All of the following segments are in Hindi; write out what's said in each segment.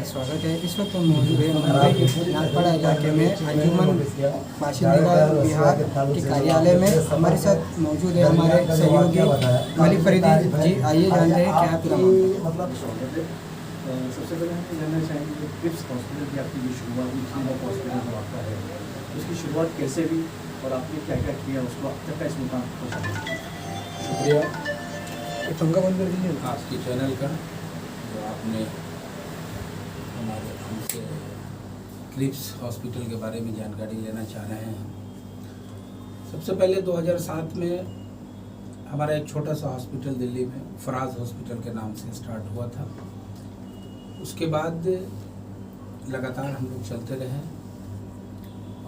स्वागत है। इस वक्त हम मौजूद है मुंबई के नागपाड़ा इलाके में अंजुमन बाशिंदा बिहार के कार्यालय में। हमारे साथ मौजूद है हमारे सहयोगी मलिक फरीदी जी। आइए जानते हैं क्या पूरा मतलब सबसे पहले हम जानना चाहेंगे कि क्रिप्स हॉस्पिटल की आपकी जो शुरुआत हुई थी, वो हॉस्पिटल जो आपका है, उसकी शुरुआत कैसे हुई और आपने क्या क्या किया उसको अब तक का इस मुकाम पर पहुंचाया? शुक्रिया ये पंखा बंद कर दीजिए। आपके चैनल का जो आपने हमारे हमसे क्रिप्स हॉस्पिटल के बारे में जानकारी लेना चाह रहे हैं। सबसे पहले 2007 में हमारा एक छोटा सा हॉस्पिटल दिल्ली में फराज हॉस्पिटल के नाम से स्टार्ट हुआ था। उसके बाद लगातार हम लोग चलते रहे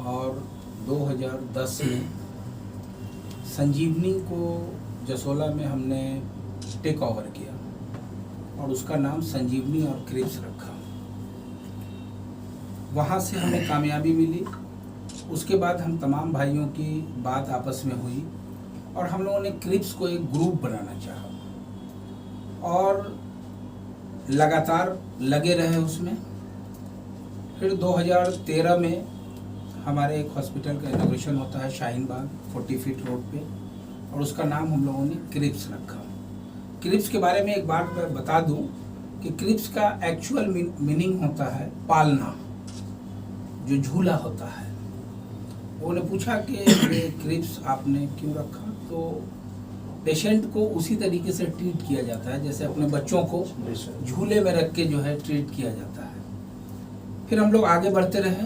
और 2010 में संजीवनी को जसोला में हमने टेक ओवर किया और उसका नाम संजीवनी और क्रिप्स रखा। वहाँ से हमें कामयाबी मिली। उसके बाद हम तमाम भाइयों की बात आपस में हुई और हम लोगों ने क्रिप्स को एक ग्रुप बनाना चाहा और लगातार लगे रहे उसमें। फिर 2013 में हमारे एक हॉस्पिटल का इनॉग्रेशन होता है शाहीन बाग 40 फीट रोड पे और उसका नाम हम लोगों ने क्रिप्स रखा। क्रिप्स के बारे में एक बात मैं बता दूं कि क्रिप्स का एक्चुअल मीनिंग होता है पालना, जो झूला होता है। उन्होंने पूछा कि ये क्रिप्स आपने क्यों रखा, तो पेशेंट को उसी तरीके से ट्रीट किया जाता है जैसे अपने बच्चों को झूले में रख के जो है ट्रीट किया जाता है। फिर हम लोग आगे बढ़ते रहे।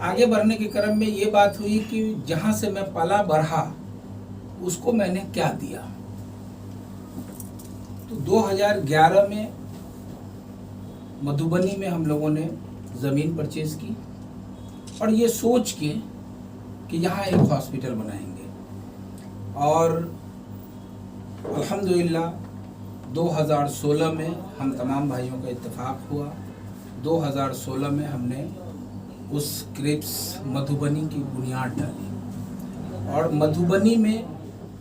आगे बढ़ने के क्रम में ये बात हुई कि जहाँ से मैं पला बढ़ा उसको मैंने क्या दिया। तो 2011 में मधुबनी में हम लोगों ने ज़मीन परचेज की और ये सोच के कि यहाँ एक हॉस्पिटल बनाएंगे और अल्हम्दुलिल्लाह 2016 में हम तमाम भाइयों का इत्तेफाक हुआ। 2016 में हमने उस क्रिप्स मधुबनी की बुनियाद डाली और मधुबनी में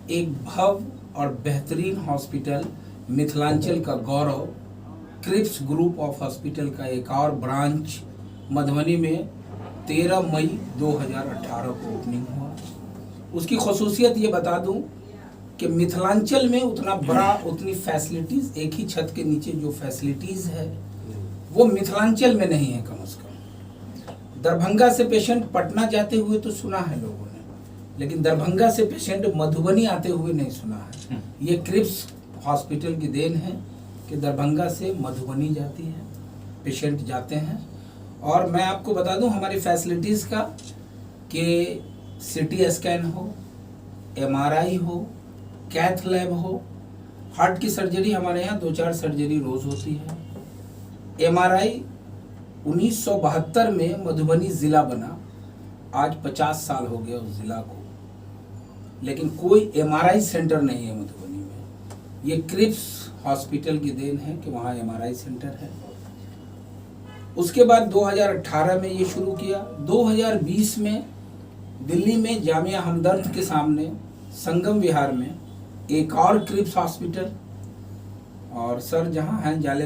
एक भव्य और बेहतरीन हॉस्पिटल, मिथिलांचल का गौरव, क्रिप्स ग्रुप ऑफ हॉस्पिटल का एक और ब्रांच मधुबनी में 13 मई 2018 को ओपनिंग हुआ। उसकी खसूसियत ये बता दूं कि मिथिलांचल में उतना बड़ा, उतनी फैसिलिटीज़, एक ही छत के नीचे जो फैसिलिटीज़ है वो मिथिलांचल में नहीं है कम से कम। दरभंगा से पेशेंट पटना जाते हुए तो सुना है लोगों ने, लेकिन दरभंगा से पेशेंट मधुबनी आते हुए नहीं सुना है। ये क्रिप्स हॉस्पिटल की देन है कि दरभंगा से मधुबनी जाती है, पेशेंट जाते हैं। और मैं आपको बता दूं हमारी फैसिलिटीज़ का कि सिटी स्कैन हो, MRI हो, कैथ लैब हो, हार्ट की सर्जरी हमारे यहाँ 2-4 सर्जरी रोज़ होती है। MRI 1972 में मधुबनी ज़िला बना, आज 50 साल हो गया उस ज़िला को, लेकिन कोई MRI सेंटर नहीं है मधुबनी में। ये क्रिप्स हॉस्पिटल की देन है कि वहाँ MRI सेंटर है। उसके बाद 2018 में ये शुरू किया। 2020 में दिल्ली में जामिया हमदर्द के सामने संगम विहार में एक और क्रिप्स हॉस्पिटल, और सर जहाँ हैं जाले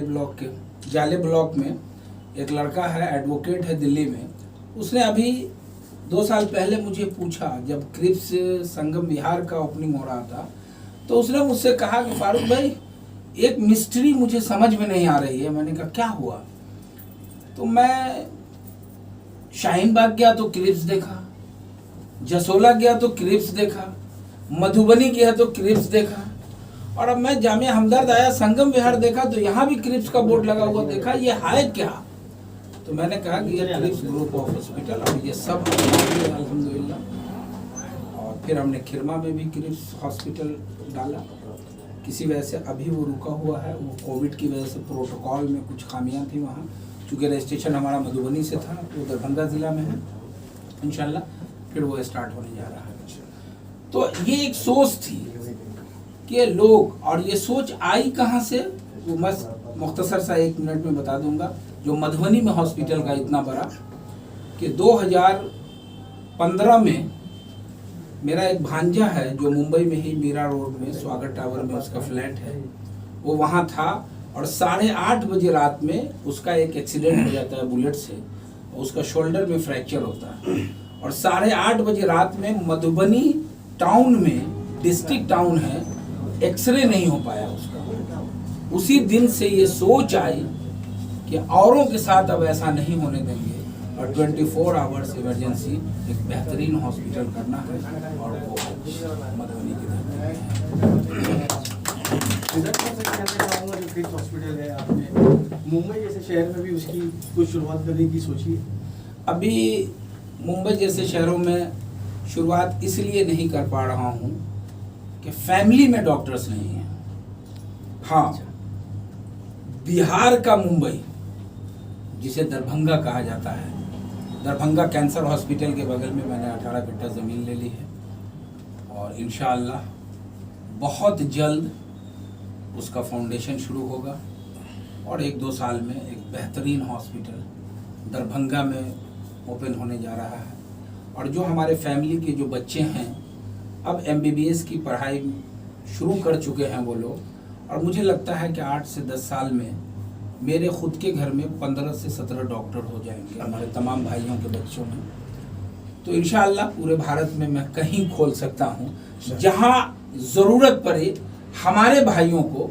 ब्लॉक में एक लड़का है, एडवोकेट है दिल्ली में, उसने अभी 2 साल पहले मुझे पूछा, जब क्रिप्स संगम विहार का ओपनिंग हो रहा था, तो उसने मुझसे कहा कि फारूक भाई एक मिस्ट्री मुझे समझ में नहीं आ रही है। मैंने कहा क्या हुआ? तो मैं शाहीन बाग गया तो क्रिप्स देखा, जसोला गया तो क्रिप्स देखा, मधुबनी गया तो क्रिप्स देखा, और अब मैं जामिया हमदर्द आया, संगम विहार देखा तो यहाँ भी क्रिप्स का बोर्ड लगा हुआ देखा। ये है क्या? तो मैंने कहा कि ये क्रिप्स ग्रुप ऑफ हॉस्पिटल, और ये सब अल्हम्दुलिल्लाह। और फिर हमने खिरमा में भी क्रिप्स हॉस्पिटल डाला। किसी वजह से अभी वो रुका हुआ है, वो कोविड की वजह से प्रोटोकॉल में कुछ खामियां थी वहाँ, चूँकि रजिस्ट्रेशन हमारा मधुबनी से था, वो दरभंगा ज़िला में है। इंशाल्लाह फिर वो स्टार्ट होने जा रहा है। तो ये एक सोच थी कि लोग, और ये सोच आई कहाँ से, वो मैं मुख्तसर सा 1 मिनट में बता दूंगा। जो मधुबनी में हॉस्पिटल का इतना बड़ा कि 2015 में मेरा एक भांजा है जो मुंबई में ही मीरा रोड में स्वागत टावर में उसका फ्लैट है, वो वहाँ था और 8:30 बजे रात में उसका एक एक्सीडेंट हो जाता है बुलेट से, उसका शोल्डर में फ्रैक्चर होता है। और 8:30 बजे रात में मधुबनी टाउन में, डिस्ट्रिक्ट टाउन है, एक्सरे नहीं हो पाया उसका। उसी दिन से ये सोच आई कि औरों के साथ अब ऐसा नहीं होने देंगे और 24 आवर्स इमरजेंसी एक बेहतरीन हॉस्पिटल करना है, और वो मधुबनी की धरती पे है। चाहूँगा जो क्रिप्स हॉस्पिटल है, आपने मुंबई जैसे शहर में भी उसकी कुछ शुरुआत करने की सोची है? अभी मुंबई जैसे शहरों में शुरुआत इसलिए नहीं कर पा रहा हूँ कि फैमिली में डॉक्टर्स नहीं हैं। हाँ, बिहार का मुंबई, जिसे दरभंगा कहा जाता है, दरभंगा कैंसर हॉस्पिटल के बगल में मैंने 18 कट्ठा ज़मीन ले ली है, और इंशाअल्लाह बहुत जल्द उसका फाउंडेशन शुरू होगा और 1-2 साल में एक बेहतरीन हॉस्पिटल दरभंगा में ओपन होने जा रहा है। और जो हमारे फैमिली के जो बच्चे हैं, अब MBBS की पढ़ाई शुरू कर चुके हैं वो लोग, और मुझे लगता है कि 8 से 10 साल में मेरे खुद के घर में 15 से 17 डॉक्टर हो जाएंगे हमारे तमाम भाइयों के बच्चों में। तो इंशाअल्लाह पूरे भारत में मैं कहीं खोल सकता हूँ जहाँ ज़रूरत पड़े हमारे भाइयों को,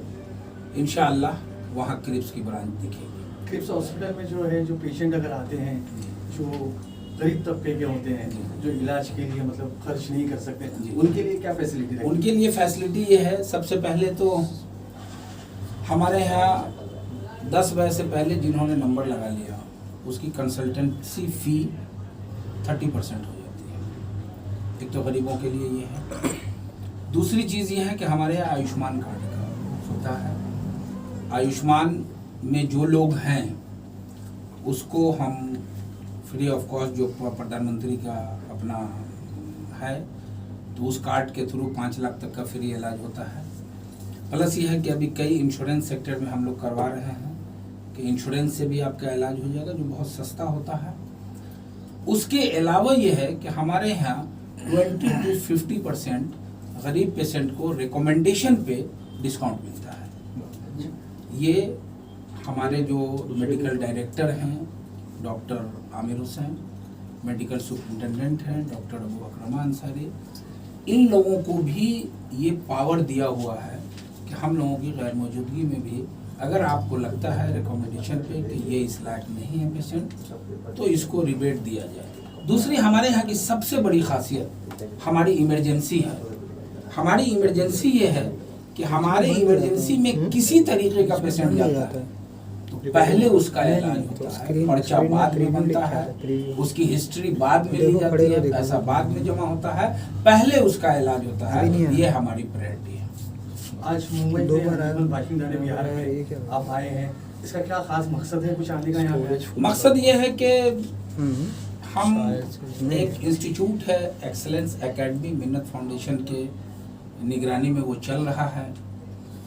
इंशाअल्लाह वहाँ क्रिप्स की ब्रांच दिखेगी। क्रिप्स हॉस्पिटल में जो है, जो पेशेंट अगर आते हैं जो गरीब तबके के होते हैं, जो इलाज के लिए मतलब खर्च नहीं कर सकते, उनके लिए क्या फैसिलिटी है? उनके लिए फैसिलिटी ये है, सबसे पहले तो हमारे यहाँ 10 बजे से पहले जिन्होंने नंबर लगा लिया उसकी कंसल्टेंसी फ़ी 30% हो जाती है। एक तो गरीबों के लिए ये है। दूसरी चीज़ ये है कि हमारे यहाँ आयुष्मान कार्ड का सुविधा है। आयुष्मान में जो लोग हैं उसको हम फ्री ऑफ कॉस्ट, जो प्रधानमंत्री का अपना है, तो उस कार्ड के थ्रू 5 लाख तक का फ्री इलाज होता है। प्लस ये है कि अभी कई इंश्योरेंस सेक्टर में हम लोग करवा रहे हैं कि इंश्योरेंस से भी आपका इलाज हो जाएगा, जो बहुत सस्ता होता है। उसके अलावा ये है कि हमारे यहाँ 20 to 50% गरीब पेशेंट को रिकमेंडेशन पे डिस्काउंट मिलता है। ये हमारे जो मेडिकल डायरेक्टर हैं doctor Aamir Hussain, medical superintendent हैं डॉक्टर अबू बकर अंसारी, इन लोगों को भी ये पावर दिया हुआ है कि हम लोगों की गैर मौजूदगी में भी अगर आपको लगता है रिकमेंडेशन पे कि ये इस लायक नहीं है पेशेंट, तो इसको रिबेट दिया जाए। दूसरी हमारे यहाँ की सबसे बड़ी खासियत हमारी इमरजेंसी है। हमारी इमरजेंसी ये है कि हमारे इमरजेंसी में किसी तरीके का पेशेंट जाता है तो पहले उसका इलाज होता है, पर्चा बाद में बनता है, उसकी हिस्ट्री बाद में ली जाती है, पैसा बाद में जमा होता है, पहले उसका इलाज होता है। ये हमारी प्रायोरिटी है। आज मुंबई से बाशिंदा बिहार में आप आए हैं, इसका क्या खास मकसद है कुछ आने का यहाँ पे? मकसद ये है कि हम एक इंस्टीट्यूट है एक्सेलेंस एकेडमी, मिन्नत फाउंडेशन के निगरानी में वो चल रहा है,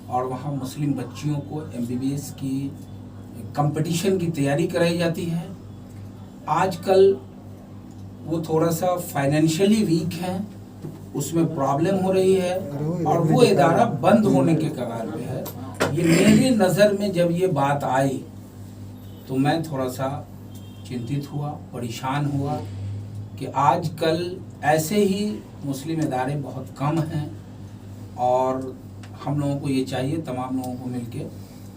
और वहाँ मुस्लिम बच्चियों को MBBS की कंपटीशन की तैयारी कराई जाती है। आजकल वो थोड़ा सा फाइनेंशियली वीक हैं, उसमें प्रॉब्लम हो रही है और वो इदारा बंद होने के कगार पे है। ये मेरी नज़र में जब ये बात आई तो मैं थोड़ा सा चिंतित हुआ, परेशान हुआ कि आजकल ऐसे ही मुस्लिम इदारे बहुत कम हैं, और हम लोगों को ये चाहिए तमाम लोगों को मिलके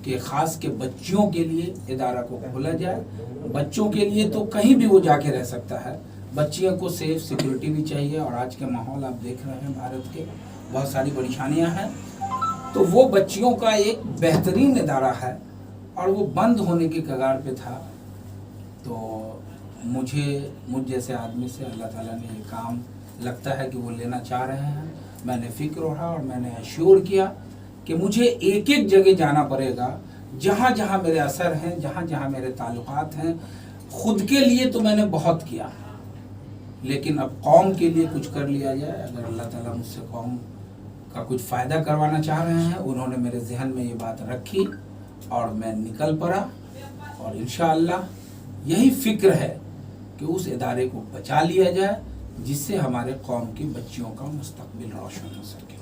कि ख़ास के बच्चियों के लिए इदारा को खोला जाए। बच्चों के लिए तो कहीं भी वो जाके रह सकता है, बच्चियों को सेफ सिक्योरिटी भी चाहिए, और आज के माहौल आप देख रहे हैं भारत के बहुत सारी परेशानियां हैं, तो वो बच्चियों का एक बेहतरीन इदारा है और वो बंद होने के कगार पे था। तो मुझ जैसे आदमी से अल्लाह ताला ने ये काम लगता है कि वो लेना चाह रहे हैं। मैंने फिक्र रहा और मैंने एश्योर किया कि मुझे एक एक जगह जाना पड़ेगा, जहाँ जहाँ मेरे असर हैं, जहाँ जहाँ मेरे ताल्लुकात हैं। खुद के लिए तो मैंने बहुत किया, लेकिन अब कौम के लिए कुछ कर लिया जाए। अगर अल्लाह ताला मुझसे कौम का कुछ फ़ायदा करवाना चाह रहे हैं, उन्होंने मेरे जहन में ये बात रखी और मैं निकल पड़ा, और इंशाअल्लाह यही फ़िक्र है कि उस इदारे को बचा लिया जाए जिससे हमारे कौम की बच्चियों का मुस्तकबिल रोशन हो सके।